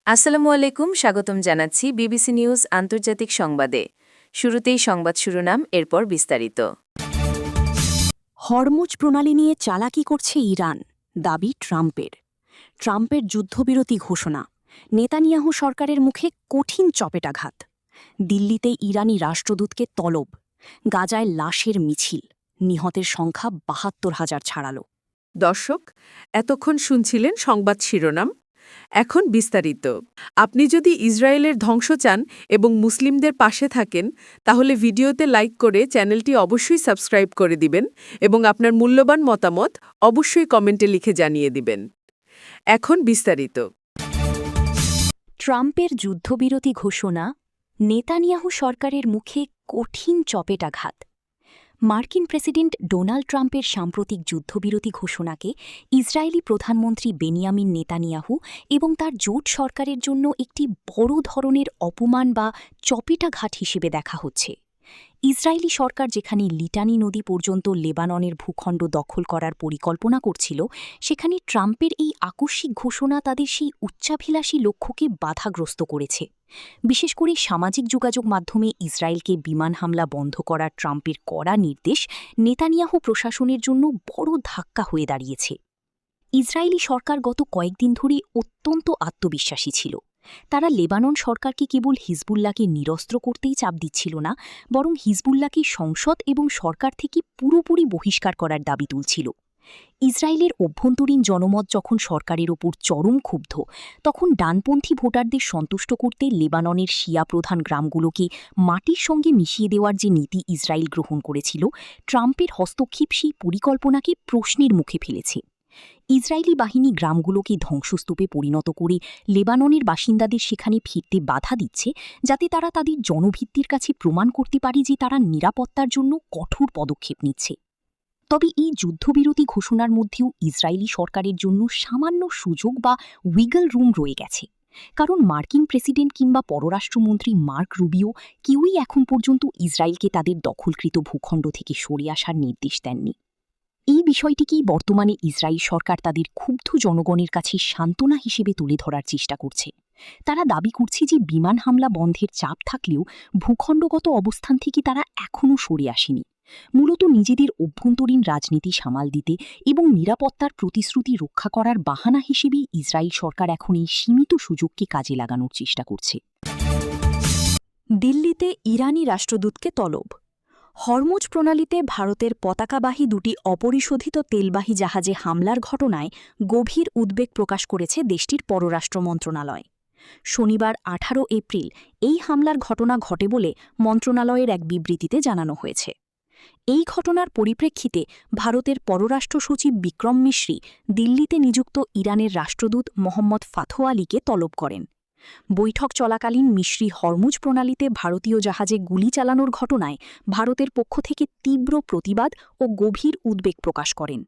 আসসালামু আলাইকুম, স্বাগতম জানাচ্ছি বিবিসি নিউজ আন্তর্জাতিক সংবাদে। শুরুতেই সংবাদ শিরোনাম, এরপর বিস্তারিত। হরমুজ প্রণালী নিয়ে চালাকি করছে ইরান, দাবি ট্রাম্পের। ট্রাম্পের যুদ্ধবিরতি ঘোষণা, নেতানিয়াহু সরকারের মুখে কঠিন চপেটাঘাত। দিল্লিতে ইরানি রাষ্ট্রদূতকে তলব, গাজায় লাশের মিছিল, নিহতের সংখ্যা ৭২,০০০ ছাড়াল। দর্শক, এতক্ষণ শুনছিলেন সংবাদ শিরোনাম। এখন বিস্তারিত। আপনি যদি ইসরায়েলের ধ্বংস চান এবং মুসলিমদের পাশে থাকেন, তাহলে ভিডিওতে লাইক করে চ্যানেলটি অবশ্যই সাবস্ক্রাইব করে দিবেন এবং আপনার মূল্যবান মতামত অবশ্যই কমেন্টে লিখে জানিয়ে দিবেন। এখন বিস্তারিত। ট্রাম্পের যুদ্ধবিরতি ঘোষণা, নেতানিয়াহু সরকারের মুখে কঠিন চপেটাঘাত। মার্কিন প্রেসিডেন্ট ডোনাল্ড ট্রাম্পের সাম্প্রতিক যুদ্ধবিরতি ঘোষণাকে ইসরায়েলি প্রধানমন্ত্রী বেনিয়ামিন নেতানিয়াহু এবং তার জোট সরকারের জন্য একটি বড় ধরনের অপমান বা চপেটাঘাত হিসেবে দেখা হচ্ছে। ইসরায়েলি সরকার যেখানে লিটানি নদী পর্যন্ত লেবাননের ভূখণ্ড দখল করার পরিকল্পনা করছিল, সেখানে ট্রাম্পের এই আকস্মিক ঘোষণা তাদের সেই উচ্চাভিলাষী লক্ষ্যকে বাধাগ্রস্ত করেছে। বিশেষ করে সামাজিক যোগাযোগ মাধ্যমে ইসরায়েলকে বিমান হামলা বন্ধ করার ট্রাম্পের কড়া নির্দেশ নেতানিয়াহু প্রশাসনের জন্য বড় ধাক্কা হয়ে দাঁড়িয়েছে। ইসরায়েলি সরকার গত কয়েকদিন ধরে অত্যন্ত আত্মবিশ্বাসী ছিল। তারা লেবানন সরকারকে কেবল হিজবুল্লাহকে নিরস্ত্র করতেই চাপ দিচ্ছিল না, বরং হিজবুল্লাহকে সংসদ এবং সরকার থেকে পুরোপুরি বহিষ্কার করার দাবি তুলছিল। ইসরায়েলের অভ্যন্তরীণ জনমত যখন সরকারের ওপর চরম ক্ষুব্ধ, তখন ডানপন্থী ভোটারদের সন্তুষ্ট করতে লেবাননের শিয়া প্রধান গ্রামগুলোকে মাটির সঙ্গে মিশিয়ে দেওয়ার যে নীতি ইসরায়েল গ্রহণ করেছিল, ট্রাম্পের হস্তক্ষেপ সেই পরিকল্পনাকে প্রশ্নের মুখে ফেলেছে। ইসরায়েলি বাহিনী গ্রামগুলোকে ধ্বংসস্তূপে পরিণত করে লেবাননের বাসিন্দাদের সেখানে ফিরতে বাধা দিচ্ছে, যাতে তারা তাদের জনভিত্তির কাছে প্রমাণ করতে পারে যে তারা নিরাপত্তার জন্য কঠোর পদক্ষেপ নিচ্ছে। তবে এই যুদ্ধবিরতি ঘোষণার মধ্যেও ইসরায়েলি সরকারের জন্য সামান্য সুযোগ বা উইগল রুম রয়ে গেছে। কারণ মার্কিন প্রেসিডেন্ট কিংবা পররাষ্ট্রমন্ত্রী মার্ক রুবিও কেউই এখন পর্যন্ত ইসরায়েলকে তাদের দখলকৃত ভূখণ্ড থেকে সরে আসার নির্দেশ দেননি। এই বিষয়টিকেই বর্তমানে ইসরায়েল সরকার তাদের ক্ষুব্ধ জনগণের কাছে সান্ত্বনা হিসেবে তুলে ধরার চেষ্টা করছে। তারা দাবি করছে যে বিমান হামলা বন্ধের চাপ থাকলেও ভূখণ্ডগত অবস্থান থেকে তারা এখনও সরে আসেনি। মূলত নিজেদের অভ্যন্তরীণ রাজনীতি সামাল দিতে এবং নিরাপত্তার প্রতিশ্রুতি রক্ষা করার বাহানা হিসেবেই ইসরায়েল সরকার এখন এই সীমিত সুযোগকে কাজে লাগানোর চেষ্টা করছে। দিল্লিতে ইরানি রাষ্ট্রদূতকে তলব। হরমুজ প্রণালীতে ভারতের পতাকাবাহী দুটি অপরিশোধিত তেলবাহী জাহাজে হামলার ঘটনায় গভীর উদ্বেগ প্রকাশ করেছে দেশটির পররাষ্ট্র মন্ত্রণালয়। শনিবার ১৮ এপ্রিল এই হামলার ঘটনা ঘটে বলে মন্ত্রণালয়ের এক বিবৃতিতে জানানো হয়েছে। এই ঘটনার পরিপ্রেক্ষিতে ভারতের পররাষ্ট্র সচিব বিক্রম মিশ্রি দিল্লিতে নিযুক্ত ইরানের রাষ্ট্রদূত মোহাম্মদ ফাথো আলীকে তলব করেন। বৈঠক চলাকালীন মিশ্রি হরমুজ প্রণালীতে ভারতীয় জাহাজে গুলি চালানোর ঘটনায় ভারতের পক্ষ থেকে তীব্র প্রতিবাদ ও গভীর উদ্বেগ প্রকাশ করেন।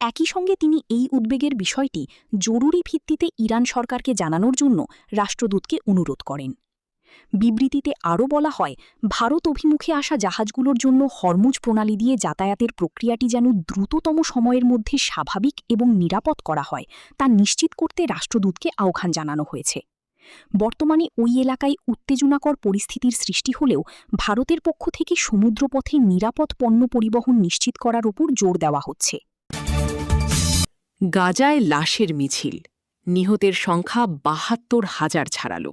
একই সঙ্গে তিনি এই উদ্বেগের বিষয়টি জরুরি ভিত্তিতে ইরান সরকারকে জানানোর জন্য রাষ্ট্রদূতকে অনুরোধ করেন। বিবৃতিতে আরও বলা হয়, ভারত অভিমুখে আসা জাহাজগুলোর জন্য হরমুজ প্রণালী দিয়ে যাতায়াতের প্রক্রিয়াটি যেন দ্রুততম সময়ের মধ্যে স্বাভাবিক এবং নিরাপদ করা হয়, তা নিশ্চিত করতে রাষ্ট্রদূতকে আহ্বান জানানো হয়েছে। বর্তমানে ওই এলাকায় উত্তেজনাকর পরিস্থিতির সৃষ্টি হলেও ভারতের পক্ষ থেকে সমুদ্রপথে নিরাপদ পণ্য পরিবহন নিশ্চিত করার উপর জোর দেওয়া হচ্ছে। গাজায় লাশের মিছিল, নিহতের সংখ্যা ৭২,০০০ ছাড়াল।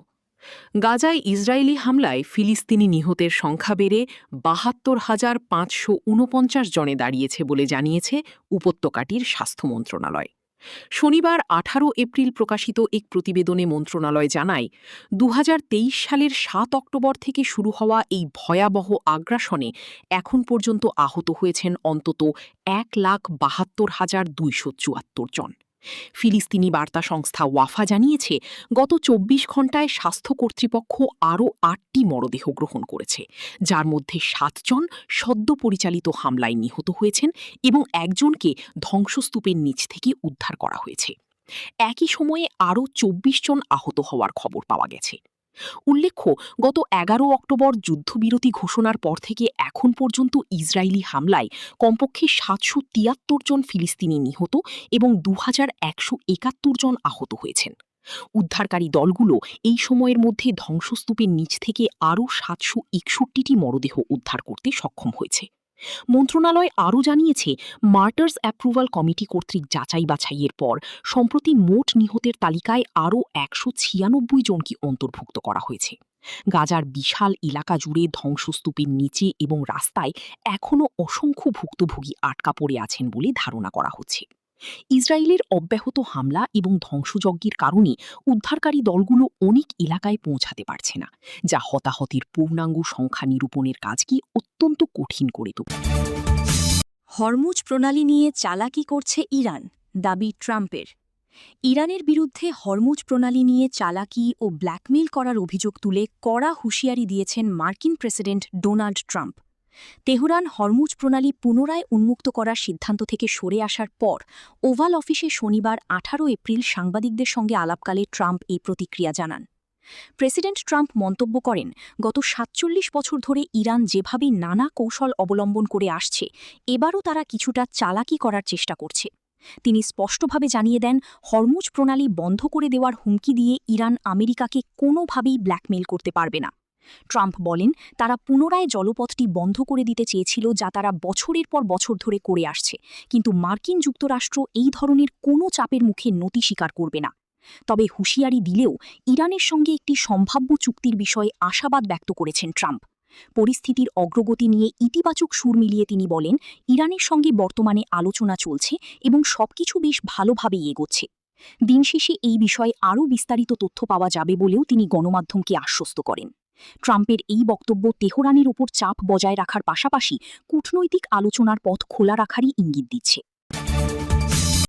গাজায় ইসরায়েলি হামলায় ফিলিস্তিনি নিহতের সংখ্যা বেড়ে ৭২,৫৪৯ জনে দাঁড়িয়েছে বলে জানিয়েছে উপত্যকাটির স্বাস্থ্য মন্ত্রণালয়। শনিবার ১৮ এপ্রিল প্রকাশিত এক প্রতিবেদনে মন্ত্রণালয় জানায়, ২০২৩ সালের ৭ অক্টোবর থেকে শুরু হওয়া এই ভয়াবহ আগ্রাসনে এখন পর্যন্ত আহত হয়েছেন অন্তত ১,৭২,২৭৪ জন। ফিলিস্তিনি বার্তা সংস্থা ওয়াফা জানিয়েছে, গত ২৪ ঘণ্টায় স্বাস্থ্য কর্তৃপক্ষ আরও ৮টি মরদেহ গ্রহণ করেছে, যার মধ্যে ৭ জন সদ্য পরিচালিত হামলায় নিহত হয়েছেন এবং একজনকে ধ্বংসস্তূপের নিচ থেকে উদ্ধার করা হয়েছে। একই সময়ে আরও ২৪ জন আহত হওয়ার খবর পাওয়া গেছে। উল্লেখ্য, গত ১১ অক্টোবর যুদ্ধবিরতি ঘোষণার পর থেকে এখন পর্যন্ত ইসরায়েলি হামলায় কমপক্ষে ৭৭৩ জন ফিলিস্তিনি নিহত এবং ২,১৭১ জন আহত হয়েছেন। উদ্ধারকারী দলগুলো এই সময়ের মধ্যে ধ্বংসস্তূপের নিচ থেকে আরও 761টি মরদেহ উদ্ধার করতে সক্ষম হয়েছে। মন্ত্রণালয় আরও জানিয়েছে, মার্টার্স অ্যাপ্রুভাল কমিটি কর্তৃক যাচাই বাছাইয়ের পর সম্প্রতি মোট নিহতের তালিকায় আরও 196 জনকে অন্তর্ভুক্ত করা হয়েছে। গাজার বিশাল এলাকা জুড়ে ধ্বংসস্তূপের নিচে এবং রাস্তায় এখনও অসংখ্য ভুক্তভোগী আটকা পড়ে আছেন বলে ধারণা করা হচ্ছে। ইসরায়েলের অব্যাহত হামলা এবং ধ্বংসযজ্ঞের কারণে উদ্ধারকারী দলগুলো অনেক এলাকায় পৌঁছাতে পারছে না, যা হতাহতের পূর্ণাঙ্গ সংখ্যা নিরূপণের কাজকে অত্যন্ত কঠিন করে তোলে। হরমুজ প্রণালী নিয়ে চালাকি করছে ইরান, দাবি ট্রাম্পের। ইরানের বিরুদ্ধে হরমুজ প্রণালী নিয়ে চালাকি ও ব্ল্যাকমেইল করার অভিযোগ তুলে কড়া হুঁশিয়ারি দিয়েছেন মার্কিন president Donald Trump. Tehran Hormuz প্রণালী পুনরায় উন্মুক্ত করার সিদ্ধান্ত থেকে সরে আসার পর ওভাল অফিসে শনিবার 18 এপ্রিল সাংবাদিকদের সঙ্গে আলাপকালে ট্রাম্প এই প্রতিক্রিয়া জানান। প্রেসিডেন্ট ট্রাম্প মন্তব্য করেন, গত 47 বছর ধরে ইরান যেভাবে নানা কৌশল অবলম্বন করে আসছে, এবারও তারা কিছুটা চালাকি করার চেষ্টা করছে। তিনি স্পষ্টভাবে জানিয়ে দেন, হরমুজ প্রণালী বন্ধ করে দেওয়ার হুমকি দিয়ে ইরান আমেরিকাকে কোনোভাবেই ব্ল্যাকমেইল করতে পারবে না। ট্রাম্প বলেন, তারা পুনরায় জলপথটি বন্ধ করে দিতে চেয়েছিল, যা তারা বছরের পর বছর ধরে করে আসছে, কিন্তু মার্কিন যুক্তরাষ্ট্র এই ধরনের কোনো চাপের মুখে নতি স্বীকার করবে না। তবে হুঁশিয়ারি দিলেও ইরানের সঙ্গে একটি সম্ভাব্য চুক্তির বিষয়ে আশাবাদ ব্যক্ত করেছেন ট্রাম্প। পরিস্থিতির অগ্রগতি নিয়ে ইতিবাচক সুর মিলিয়ে তিনি বলেন, ইরানের সঙ্গে বর্তমানে আলোচনা চলছে এবং সবকিছু বেশ ভালোভাবেই এগোচ্ছে। দিন শেষে এই বিষয়ে আরও বিস্তারিত তথ্য পাওয়া যাবে বলেও তিনি গণমাধ্যমকে আশ্বস্ত করেন। ট্রাম্পের এই বক্তব্য তেহরানের ওপর চাপ বজায় রাখার পাশাপাশি কূটনৈতিক আলোচনার পথ খোলা রাখারই ইঙ্গিত দিচ্ছে।